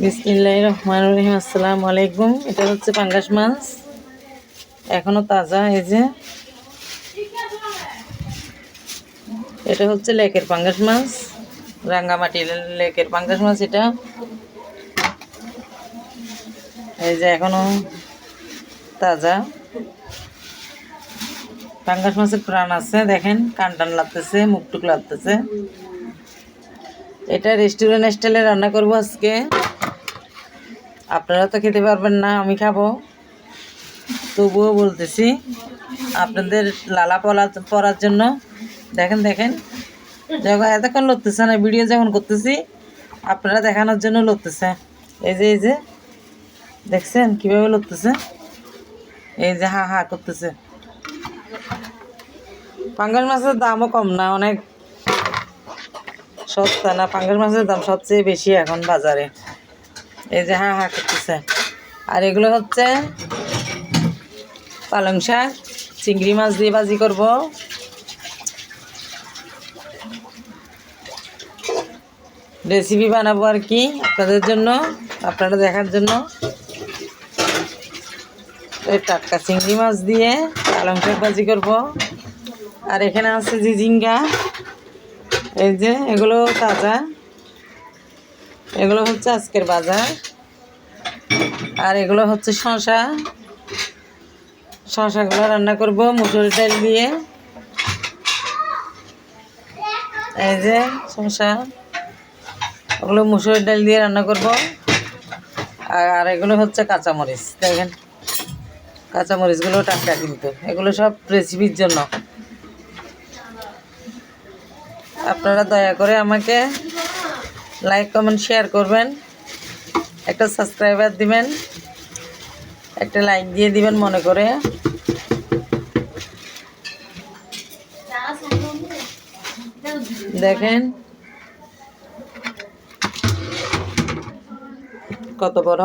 বিসমিল্লাহির রহমানির রহিম। আসসালামু আলাইকুম। এটা হচ্ছে পাঙ্গাস মাছ, এখনো তাজা। এই যে এটা হচ্ছে লেকের পাঙ্গাস মাছ, রাঙ্গামাটি লেকের পাঙ্গাস মাছ এটা। এই যে এখনো তাজা পাঙ্গাস মাছের প্রাণ আছে, দেখেন কান টান লাগতেছে, মুখটুক লাগতেছে। এটা রেস্টুরেন্ট স্টাইলে রান্না করবো আজকে। আপনারা তো খেতে পারবেন না, আমি খাবো, তবুও বলতেছি আপনাদের লালা পড়ার জন্য। দেখেন দেখেন, যখন এতক্ষণ লড়তেছে না, ভিডিও যখন করতেছি আপনারা দেখানোর জন্য লড়তেছে। এই যে দেখছেন কীভাবে লড়তেছে, এই যে হা হা করতেছে। পাঙ্গাস মাছের দামও কম না, অনেক সস্তা না, পাঙ্গাস মাছের দাম সবচেয়ে বেশি এখন বাজারে। এই যে হা হা করতেছে। আর এগুলো হচ্ছে পালং শাক, চিংড়ি মাছ দিয়ে ভাজি করব। রেসিপি বানাবো আর কি আপনাদের জন্য, আপনারা দেখার জন্য। এই টাটকা চিংড়ি মাছ দিয়ে পালং শাক ভাজি করব। আর এখানে আছে ঝিঙ্গা, এই যে এগুলো তাজা, এগুলো হচ্ছে আজকের বাজার। আর এগুলো হচ্ছে শশাগুলো রান্না করব মুসুর ডাল দিয়ে। এই যে শশা, ওগুলো মুসুর ডাল দিয়ে রান্না করব। আর এগুলো হচ্ছে কাঁচামরিচ, দেখেন কাঁচামরিচগুলো টাটকা, কিন্তু এগুলো সব রেসিপির জন্য। আপনারা দয়া করে আমাকে লাইক কমেন্ট শেয়ার করবেন, একটা সাবস্ক্রাইবার দিবেন, একটা লাইক দিয়ে দিবেন মনে করে। দেখেন কত বড়